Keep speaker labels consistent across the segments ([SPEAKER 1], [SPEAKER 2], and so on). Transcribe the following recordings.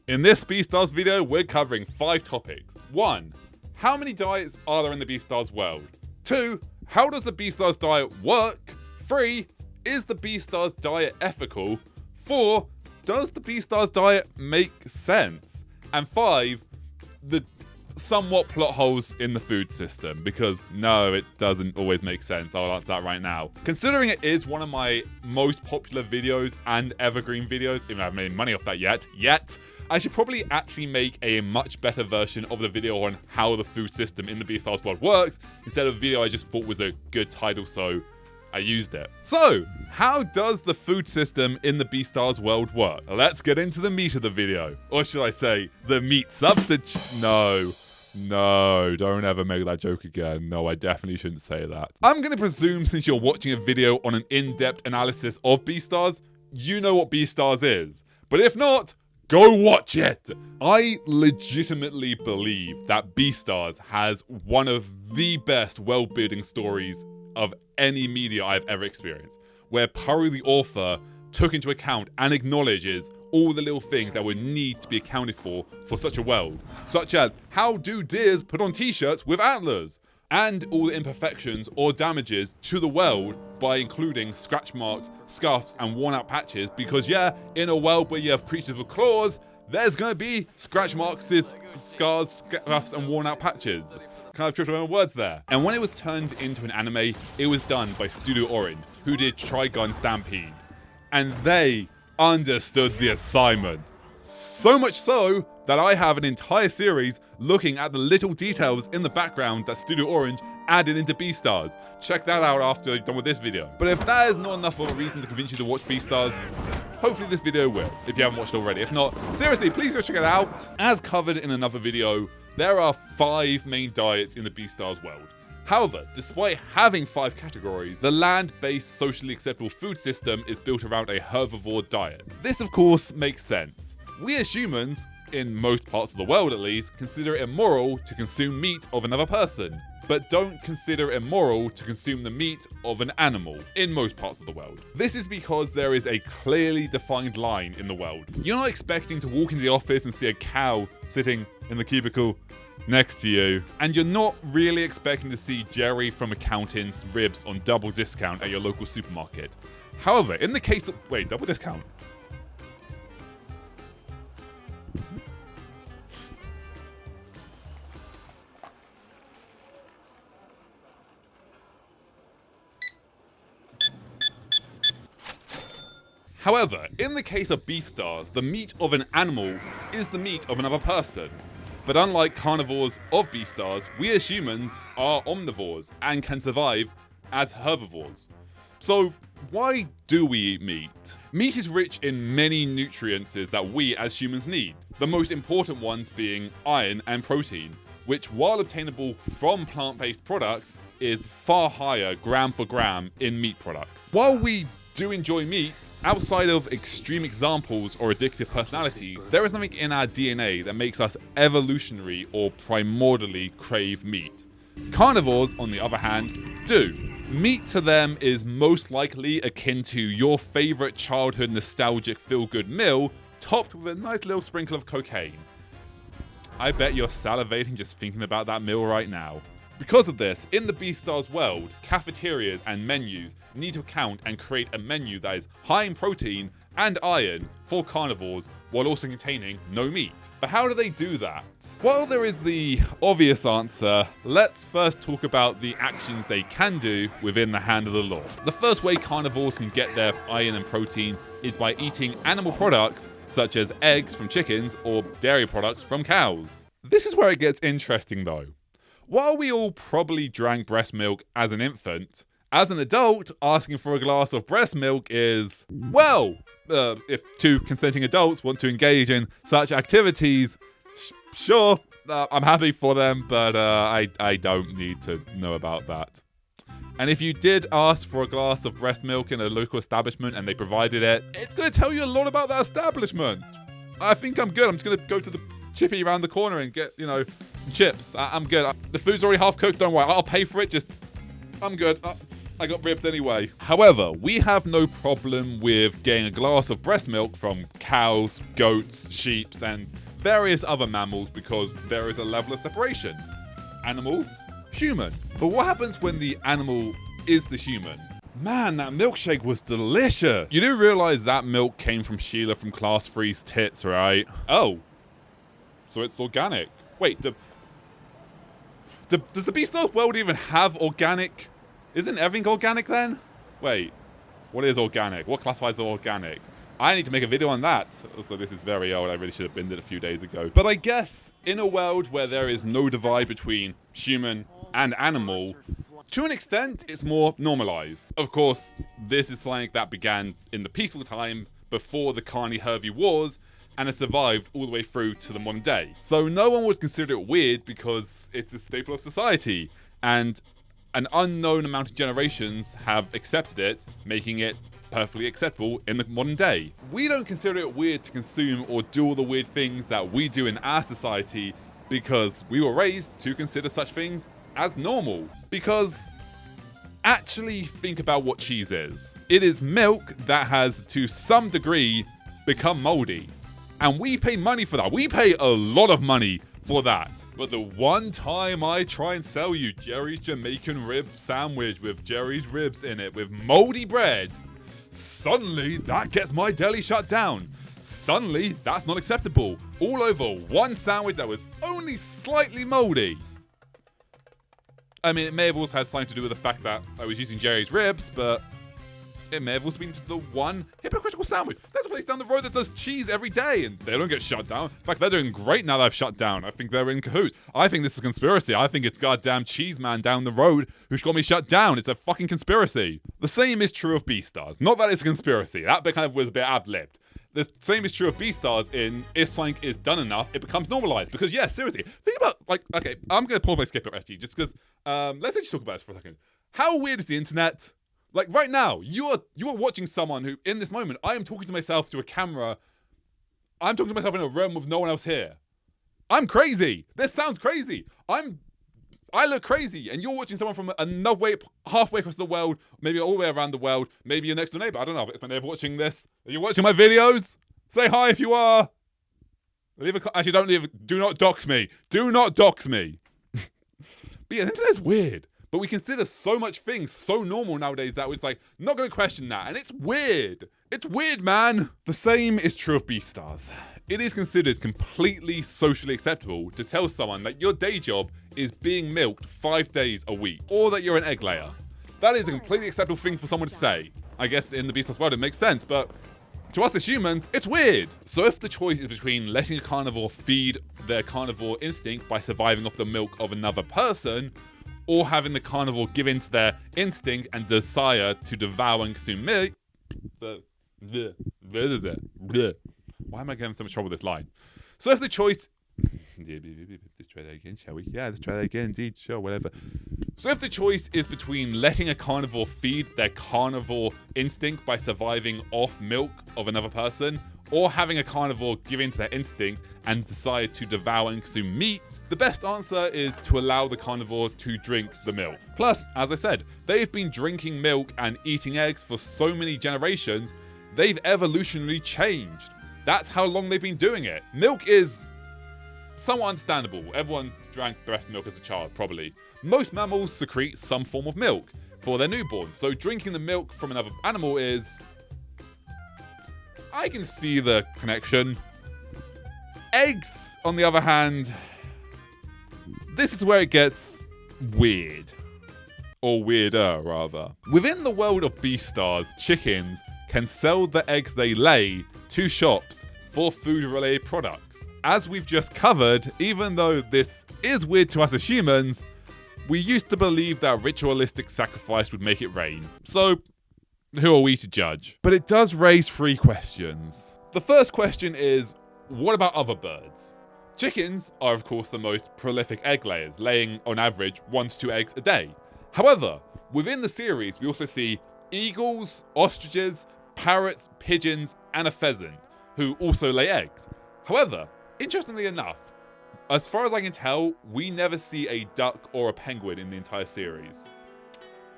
[SPEAKER 1] In this Beastars video, we're covering 5 topics. 1. How many diets are there in the Beastars world? 2. How does the Beastars diet work? 3. Is the Beastars diet ethical? 4. Does the Beastars diet make sense? And 5. The somewhat plot holes in the food system, because no, it doesn't always make sense. I'll answer that right now. Considering it is one of my most popular videos and evergreen videos, even though I haven't made money off that yet, I should probably actually make a much better version of the video on how the food system in the Beastars world works, instead of a video I just thought was a good title, so I used it. So, how does the food system in the Beastars world work? Let's get into the meat of the video. Or should I say, the meat substitute? No, don't ever make that joke again. No, I definitely shouldn't say that. I'm gonna presume since you're watching a video on an in-depth analysis of Beastars, you know what Beastars is. But if not, go watch it! I legitimately believe that Beastars has one of the best world-building stories of any media I've ever experienced, where Puru the author took into account and acknowledges all the little things that would need to be accounted for such a world, such as how do deers put on t-shirts with antlers, and all the imperfections or damages to the world by including scratch marks, scuffs, and worn out patches, because yeah, in a world where you have creatures with claws, there's gonna be scratch marks, scars, scuffs, and worn out patches. Kind of tripped over my words there. And when it was turned into an anime, it was done by Studio Orange, who did Trigun Stampede. And they understood the assignment. So much so that I have an entire series looking at the little details in the background that Studio Orange added into Beastars. Check that out after you're done with this video. But if that is not enough of a reason to convince you to watch Beastars, hopefully this video will, if you haven't watched it already. If not, seriously, please go check it out. As covered in another video, there are 5 main diets in the Beastars world. However, despite having 5 categories, the land-based socially acceptable food system is built around a herbivore diet. This of course makes sense. We as humans, in most parts of the world at least, consider it immoral to consume meat of another person, but don't consider it immoral to consume the meat of an animal in most parts of the world. This is because there is a clearly defined line in the world. You're not expecting to walk into the office and see a cow sitting in the cubicle next to you, and you're not really expecting to see Jerry from Accountant's ribs on double discount at your local supermarket. However, in the case of... Wait, double discount? However, in the case of Beastars, the meat of an animal is the meat of another person. But unlike carnivores of Beastars, we as humans are omnivores and can survive as herbivores. So why do we eat meat? Meat is rich in many nutrients that we as humans need, the most important ones being iron and protein, which while obtainable from plant-based products is far higher gram for gram in meat products. While we do enjoy meat, outside of extreme examples or addictive personalities, there is nothing in our DNA that makes us evolutionary or primordially crave meat. Carnivores, on the other hand, do. Meat to them is most likely akin to your favorite childhood nostalgic feel-good meal, topped with a nice little sprinkle of cocaine. I bet you're salivating just thinking about that meal right now. Because of this, in the Beastars world, cafeterias and menus need to account and create a menu that is high in protein and iron for carnivores while also containing no meat. But how do they do that? Well, there is the obvious answer. Let's first talk about the actions they can do within the hand of the law. The first way carnivores can get their iron and protein is by eating animal products such as eggs from chickens or dairy products from cows. This is where it gets interesting though. While we all probably drank breast milk as an infant, as an adult, asking for a glass of breast milk is, well, if 2 consenting adults want to engage in such activities, sure, I'm happy for them, but I don't need to know about that. And if you did ask for a glass of breast milk in a local establishment and they provided it, it's going to tell you a lot about that establishment. I think I'm good. I'm just going to go to the chippy around the corner and get, you know, chips. I'm good. The food's already half cooked. Don't worry. I'll pay for it. I'm good. I got ribs anyway. However, we have no problem with getting a glass of breast milk from cows, goats, sheep, and various other mammals because there is a level of separation. Animal, human. But what happens when the animal is the human? Man, that milkshake was delicious. You do realize that milk came from Sheila from Class 3's tits, right? Oh. So it's organic. Wait, does the Beastars world even have organic? Isn't everything organic then? Wait, what is organic? What classifies as organic? I need to make a video on that. So this is very old. I really should have binned it a few days ago. But I guess in a world where there is no divide between human and animal, to an extent, it's more normalized. Of course, this is something that began in the peaceful time before the carnivores and has survived all the way through to the modern day. So no one would consider it weird because it's a staple of society, and an unknown amount of generations have accepted it, making it perfectly acceptable in the modern day. We don't consider it weird to consume or do all the weird things that we do in our society because we were raised to consider such things as normal. Because actually think about what cheese is. It is milk that has, to some degree, become moldy. And we pay money for that. We pay a lot of money for that. But the one time I try and sell you Jerry's Jamaican rib sandwich with Jerry's ribs in it with moldy bread, suddenly that gets my deli shut down. Suddenly that's not acceptable. All over one sandwich that was only slightly moldy. I mean, it may have also had something to do with the fact that I was using Jerry's ribs, but it may have also been just the one hypocritical sandwich. There's a place down the road that does cheese every day, and they don't get shut down. In fact, they're doing great now that I've shut down. I think they're in cahoots. I think this is a conspiracy. I think it's goddamn cheese man down the road who's got me shut down. It's a fucking conspiracy. The same is true of Beastars. Not that it's a conspiracy. That bit kind of was a bit ad-libbed. The same is true of Beastars in if something is done enough, it becomes normalized. Because, yeah, seriously, think about, like, okay, I'm going to pause my skip it, SG, just because, let's just talk about this for a second. How weird is the internet? Like, right now, you are watching someone who, in this moment, I am talking to myself to a camera. I'm talking to myself in a room with no one else here. I'm crazy. This sounds crazy. I look crazy, and you're watching someone from another way, halfway across the world, maybe all the way around the world, maybe your next door neighbor. I don't know. Is my neighbor watching this? Are you watching my videos? Say hi if you are. Actually, don't leave. Do not dox me. Do not dox me. But yeah, the internet's weird. But we consider so much things so normal nowadays that it's like, not going to question that. And it's weird. It's weird, man. The same is true of Beastars. It is considered completely socially acceptable to tell someone that your day job is being milked 5 days a week, or that you're an egg layer. That is a completely acceptable thing for someone to say. I guess in the Beastars world it makes sense, but to us as humans, it's weird. So if the choice is between letting a carnivore feed their carnivore instinct by surviving off the milk of another person, or having the carnivore give in to their instinct and desire to devour and consume meat, why am I getting so much trouble with this line? So if the choice... Let's try that again, shall we? Yeah, let's try that again, indeed, sure, whatever. So if the choice is between letting a carnivore feed their carnivore instinct by surviving off milk of another person, or having a carnivore give in to their instinct and decide to devour and consume meat, the best answer is to allow the carnivore to drink the milk. Plus, as I said, they've been drinking milk and eating eggs for so many generations, they've evolutionarily changed. That's how long they've been doing it. Milk is somewhat understandable. Everyone drank breast milk as a child, probably. Most mammals secrete some form of milk for their newborns, so drinking the milk from another animal is... I can see the connection. Eggs, on the other hand, this is where it gets weird. Or weirder, rather. Within the world of Beastars, chickens can sell the eggs they lay to shops for food-related products. As we've just covered, even though this is weird to us as humans, we used to believe that ritualistic sacrifice would make it rain. So, who are we to judge? But it does raise 3 questions. The first question is, what about other birds? Chickens are, of course, the most prolific egg layers, laying, on average, 1 to 2 eggs a day. However, within the series, we also see eagles, ostriches, parrots, pigeons, and a pheasant, who also lay eggs. However, interestingly enough, as far as I can tell, we never see a duck or a penguin in the entire series.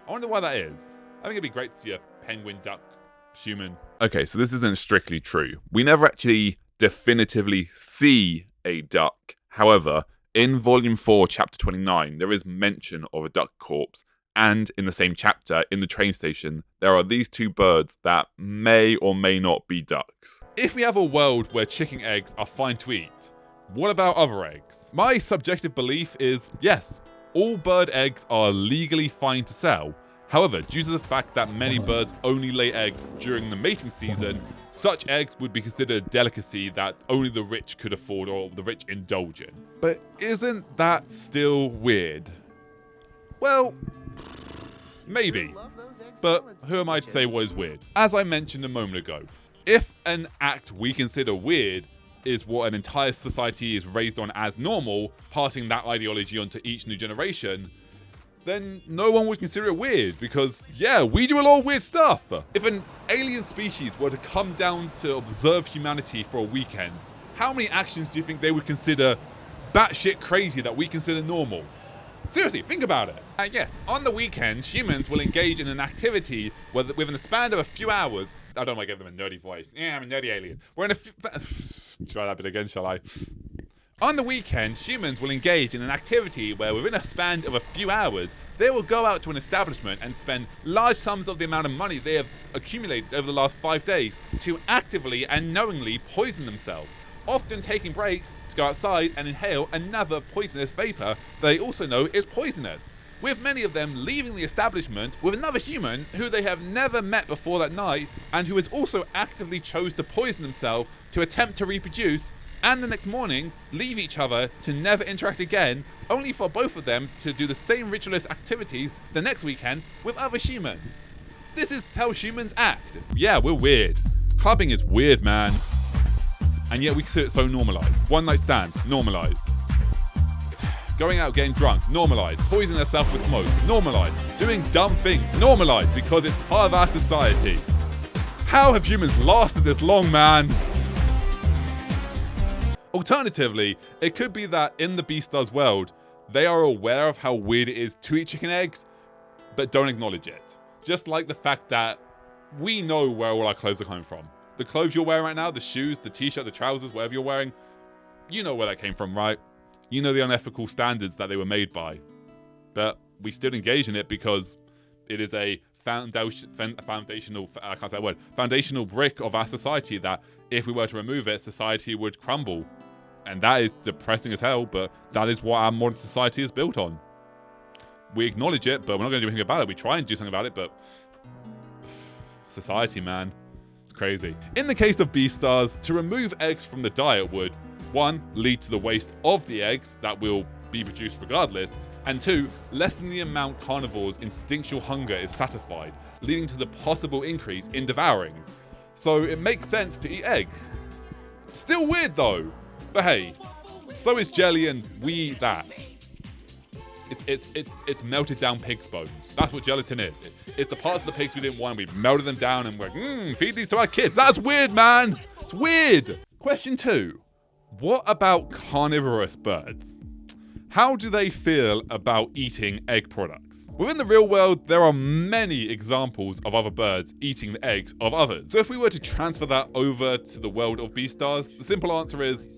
[SPEAKER 1] I wonder why that is. I think it'd be great to see a penguin, duck, human.
[SPEAKER 2] Okay, so this isn't strictly true. We never actually definitively see a duck. However, in Volume 4, Chapter 29, there is mention of a duck corpse. And in the same chapter, in the train station, there are these two birds that may or may not be ducks.
[SPEAKER 1] If we have a world where chicken eggs are fine to eat, what about other eggs? My subjective belief is yes, all bird eggs are legally fine to sell. However, due to the fact that many birds only lay eggs during the mating season, such eggs would be considered a delicacy that only the rich could afford or the rich indulge in. But isn't that still weird? Well, maybe. But who am I to say what is weird? As I mentioned a moment ago, if an act we consider weird is what an entire society is raised on as normal, passing that ideology on to each new generation, then no one would consider it weird because, yeah, we do a lot of weird stuff. If an alien species were to come down to observe humanity for a weekend, how many actions do you think they would consider batshit crazy that we consider normal? Seriously, think about it. Yes, on the weekends, humans will engage in an activity within the span of a few hours. I don't want to give them a nerdy voice. Yeah, I'm a nerdy alien. We're in a try that bit again, shall I? On the weekend, humans will engage in an activity where within a span of a few hours, they will go out to an establishment and spend large sums of the amount of money they have accumulated over the last 5 days to actively and knowingly poison themselves, often taking breaks to go outside and inhale another poisonous vapor they also know is poisonous, with many of them leaving the establishment with another human who they have never met before that night and who has also actively chose to poison themselves to attempt to reproduce, and the next morning leave each other to never interact again, only for both of them to do the same ritualist activities the next weekend with other humans. This is how humans act. Yeah, we're weird. Clubbing is weird, man. And yet we consider it so normalised. One night stands, normalised. Going out getting drunk, normalised. Poisoning yourself with smoke, normalised. Doing dumb things, normalised because it's part of our society. How have humans lasted this long, man? Alternatively, it could be that in the Beastars world, they are aware of how weird it is to eat chicken eggs, but don't acknowledge it. Just like the fact that we know where all our clothes are coming from. The clothes you're wearing right now, the shoes, the t-shirt, the trousers, whatever you're wearing, you know where that came from, right? You know the unethical standards that they were made by. But we still engage in it because it is a foundational brick of our society that if we were to remove it, society would crumble. And that is depressing as hell, but that is what our modern society is built on. We acknowledge it, but we're not going to do anything about it. We try and do something about it, but society, man. It's crazy. In the case of Beastars, to remove eggs from the diet would, 1, lead to the waste of the eggs that will be produced regardless, and 2, lessen the amount carnivores' instinctual hunger is satisfied, leading to the possible increase in devourings. So it makes sense to eat eggs. Still weird though, but hey, so is jelly and we eat that. It's melted down pig's bones. That's what gelatin is. It's the parts of the pigs we didn't want, we melted them down and we're like, feed these to our kids. That's weird, man. It's weird. Question 2. What about carnivorous birds? How do they feel about eating egg products? Within the real world, there are many examples of other birds eating the eggs of others. So if we were to transfer that over to the world of Beastars, the simple answer is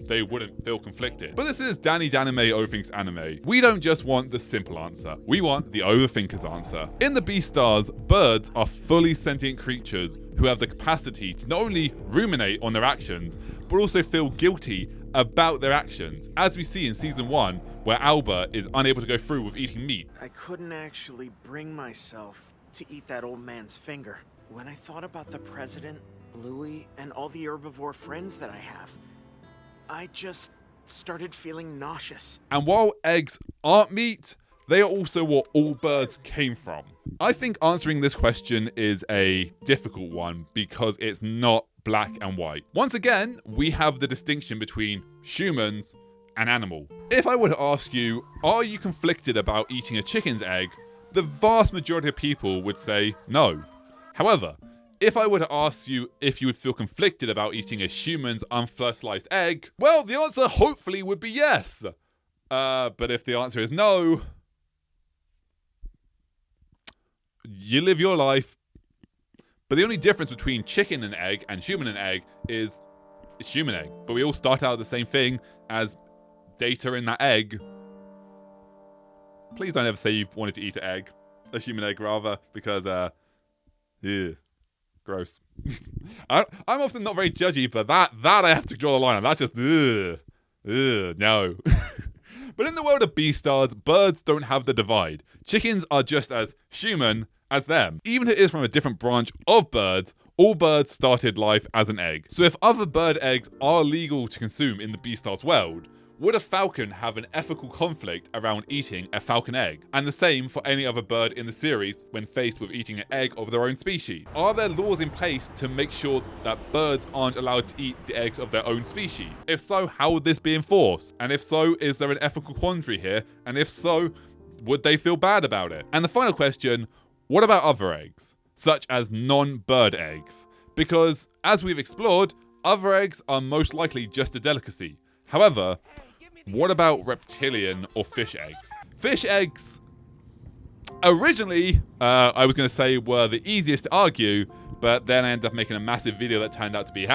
[SPEAKER 1] they wouldn't feel conflicted. But this is Danny Danime Overthinks Anime. We don't just want the simple answer. We want the Overthinker's answer. In the Beastars, birds are fully sentient creatures who have the capacity to not only ruminate on their actions, but also feel guilty about their actions, as we see in Season 1, where Alba is unable to go through with eating meat.
[SPEAKER 3] I couldn't actually bring myself to eat that old man's finger. When I thought about the president, Louis, and all the herbivore friends that I have, I just started feeling nauseous.
[SPEAKER 1] And while eggs aren't meat, they are also what all birds came from. I think answering this question is a difficult one because it's not black and white. Once again, we have the distinction between humans and animal. If I were to ask you, are you conflicted about eating a chicken's egg? The vast majority of people would say no. However, if I were to ask you if you would feel conflicted about eating a human's unfertilized egg, well, the answer hopefully would be yes. But if the answer is no, you live your life. But the only difference between chicken and egg and human and egg is it's human egg. But we all start out the same thing as data in that egg. Please don't ever say you've wanted to eat an egg. A human egg, rather, because, yeah, gross. I'm often not very judgy, but that I have to draw the line on. That's just, no. But in the world of Beastars, birds don't have the divide. Chickens are just as human as them. Even if it is from a different branch of birds, all birds started life as an egg. So if other bird eggs are legal to consume in the Beastars world, would a falcon have an ethical conflict around eating a falcon egg? And the same for any other bird in the series when faced with eating an egg of their own species. Are there laws in place to make sure that birds aren't allowed to eat the eggs of their own species? If so, how would this be enforced? And if so, is there an ethical quandary here? And if so, would they feel bad about it? And the final question, what about other eggs, such as non-bird eggs? Because, as we've explored, other eggs are most likely just a delicacy. However, what about reptilian or fish eggs? Fish eggs, originally, I was going to say were the easiest to argue, but then I ended up making a massive video that turned out to be,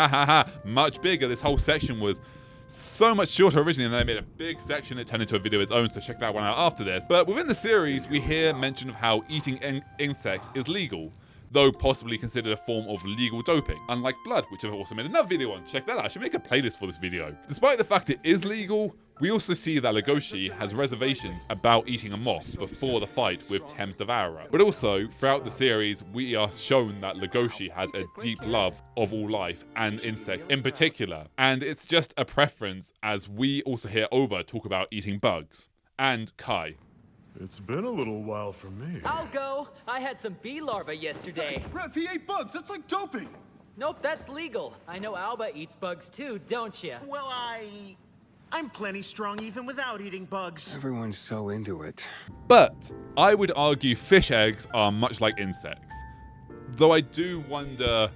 [SPEAKER 1] much bigger. This whole section was so much shorter originally, and then I made a big section that turned into a video of its own, so check that one out after this. But within the series, we hear mention of how eating insects is legal, though possibly considered a form of legal doping, unlike blood, which I've also made another video on. Check that out. I should make a playlist for this video. Despite the fact it is legal, we also see that Legoshi has reservations about eating a moth before the fight with Thames Devourer. But also, throughout the series, we are shown that Legoshi has a deep love of all life and insects in particular. And it's just a preference, as we also hear Oba talk about eating bugs. And Kai.
[SPEAKER 4] It's been a little while for me.
[SPEAKER 5] I'll go. I had some bee larvae yesterday.
[SPEAKER 4] Ref, he ate bugs. That's like doping.
[SPEAKER 5] Nope, that's legal. I know Alba eats bugs too, don't you?
[SPEAKER 3] Well, I'm plenty strong even without eating bugs.
[SPEAKER 6] Everyone's so into it.
[SPEAKER 1] But I would argue fish eggs are much like insects. Though I do wonder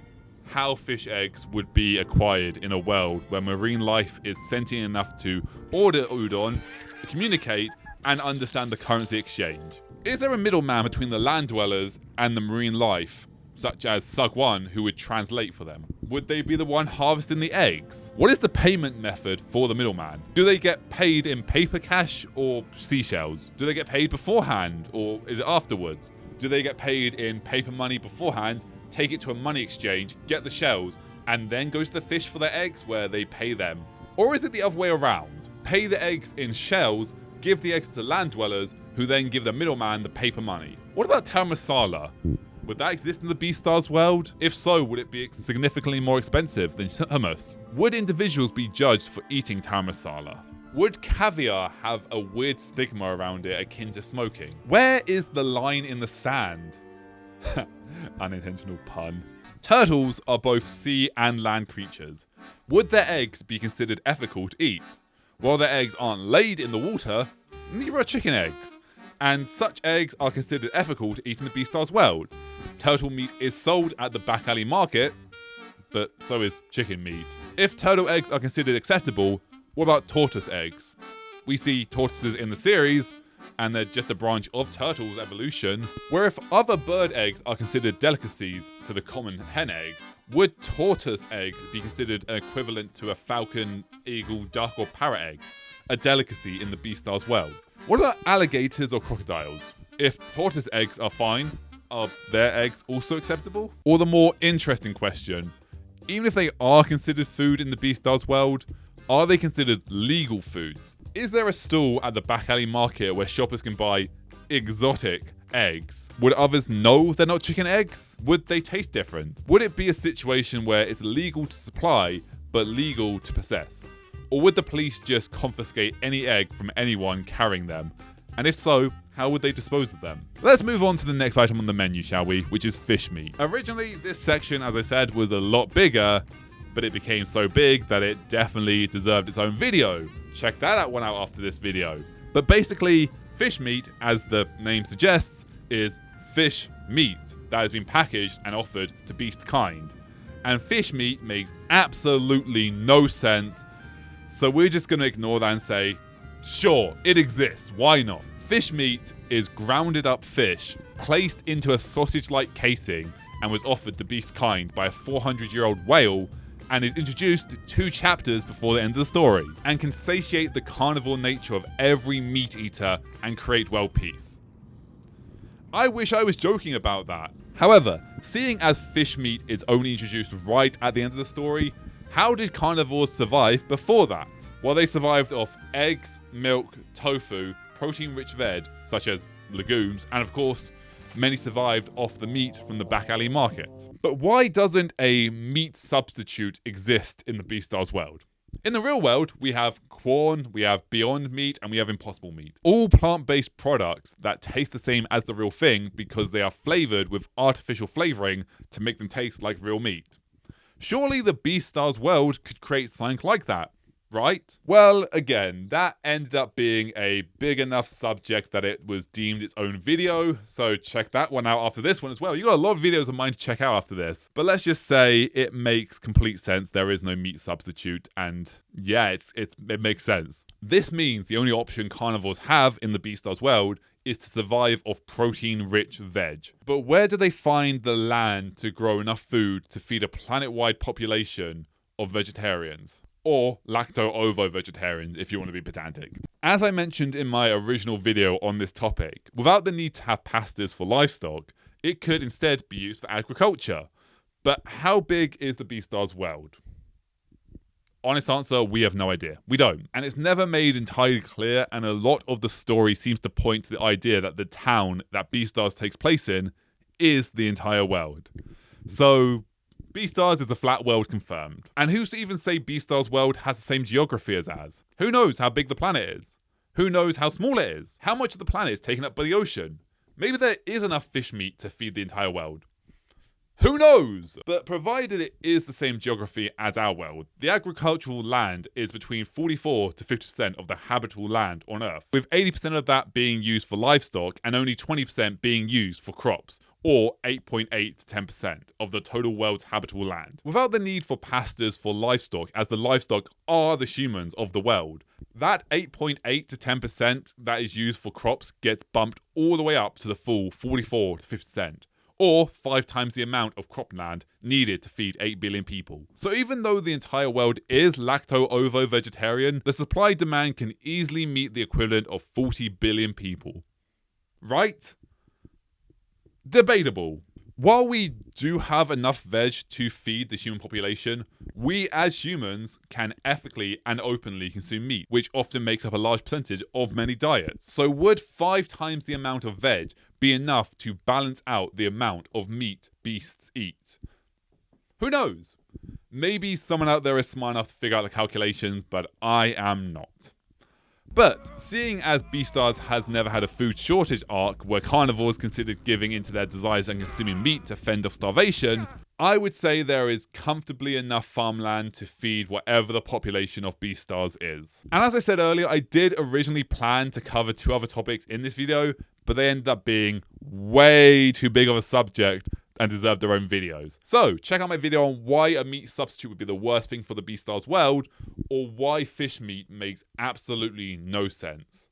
[SPEAKER 1] how fish eggs would be acquired in a world where marine life is sentient enough to order udon, communicate, and understand the currency exchange. Is there a middleman between the land dwellers and the marine life, such as Sugwon, who would translate for them? Would they be the one harvesting the eggs? What is the payment method for the middleman? Do they get paid in paper cash or seashells? Do they get paid beforehand or is it afterwards? Do they get paid in paper money beforehand, take it to a money exchange, get the shells, and then go to the fish for their eggs where they pay them? Or is it the other way around? Pay the eggs in shells, give the eggs to land dwellers, who then give the middleman the paper money. What about Masala? Would that exist in the Beastars world? If so, would it be significantly more expensive than hummus? Would individuals be judged for eating Masala? Would caviar have a weird stigma around it akin to smoking? Where is the line in the sand? Unintentional pun. Turtles are both sea and land creatures. Would their eggs be considered ethical to eat? While their eggs aren't laid in the water, neither are chicken eggs. And such eggs are considered ethical to eat in the Beastars world. Turtle meat is sold at the back alley market, but so is chicken meat. If turtle eggs are considered acceptable, what about tortoise eggs? We see tortoises in the series, and they're just a branch of turtles' evolution. Where if other bird eggs are considered delicacies to the common hen egg, would tortoise eggs be considered an equivalent to a falcon, eagle, duck, or parrot egg? A delicacy in the Beastars world. What about alligators or crocodiles? If tortoise eggs are fine, are their eggs also acceptable? Or the more interesting question, even if they are considered food in the Beastars world, are they considered legal foods? Is there a stall at the back alley market where shoppers can buy exotic eggs? Would others know they're not chicken eggs? Would they taste different? Would it be a situation where it's illegal to supply but legal to possess? Or would the police just confiscate any egg from anyone carrying them? And if so, how would they dispose of them? Let's move on to the next item on the menu, shall we? Which is fish meat. Originally, this section, as I said, was a lot bigger, but it became so big that it definitely deserved its own video. Check that one out after this video. But basically, fish meat, as the name suggests, is fish meat that has been packaged and offered to beast kind. And fish meat makes absolutely no sense, so we're just going to ignore that and say, sure, it exists, why not? Fish meat is grounded up fish, placed into a sausage-like casing, and was offered the beast kind by a 400-year-old whale, and is introduced 2 chapters before the end of the story, and can satiate the carnivore nature of every meat eater and create world peace. I wish I was joking about that. However, seeing as fish meat is only introduced right at the end of the story, how did carnivores survive before that? Well, they survived off eggs, milk, tofu, protein-rich veg, such as legumes, and of course, many survived off the meat from the back alley market. But why doesn't a meat substitute exist in the Beastars world? In the real world, we have Quorn, we have Beyond Meat, and we have Impossible Meat. All plant-based products that taste the same as the real thing because they are flavored with artificial flavoring to make them taste like real meat. Surely the Beastars world could create something like that, right? Well, again, that ended up being a big enough subject that it was deemed its own video, so check that one out after this one as well. You got a lot of videos of mine to check out after this. But let's just say it makes complete sense. There is no meat substitute, and yeah, it makes sense. This means the only option carnivores have in the Beastars world is to survive off protein-rich veg. But where do they find the land to grow enough food to feed a planet-wide population of vegetarians? Or lacto-ovo-vegetarians if you want to be pedantic. As I mentioned in my original video on this topic, without the need to have pastures for livestock, it could instead be used for agriculture. But how big is the Beastars world? Honest answer, we have no idea. We don't. And it's never made entirely clear, and a lot of the story seems to point to the idea that the town that Beastars takes place in is the entire world. So Beastars is a flat world confirmed. And who's to even say Beastars world has the same geography as ours? Who knows how big the planet is? Who knows how small it is? How much of the planet is taken up by the ocean? Maybe there is enough fish meat to feed the entire world. Who knows? But provided it is the same geography as our world, the agricultural land is between 44 to 50% of the habitable land on Earth, with 80% of that being used for livestock and only 20% being used for crops, or 8.8 to 10% of the total world's habitable land. Without the need for pastures for livestock, as the livestock are the humans of the world, that 8.8 to 10% that is used for crops gets bumped all the way up to the full 44 to 50%. Or 5 times the amount of cropland needed to feed 8 billion people. So even though the entire world is lacto-ovo-vegetarian, the supply-demand can easily meet the equivalent of 40 billion people. Right? Debatable. While we do have enough veg to feed the human population, we as humans can ethically and openly consume meat, which often makes up a large percentage of many diets. So would 5 times the amount of veg be enough to balance out the amount of meat beasts eat? Who knows? Maybe someone out there is smart enough to figure out the calculations, but I am not. But seeing as Beastars has never had a food shortage arc where carnivores considered giving into their desires and consuming meat to fend off starvation, I would say there is comfortably enough farmland to feed whatever the population of Beastars is. And as I said earlier, I did originally plan to cover 2 other topics in this video, but they ended up being way too big of a subject and deserve their own videos. So check out my video on why a meat substitute would be the worst thing for the Beastars world, or why fish meat makes absolutely no sense.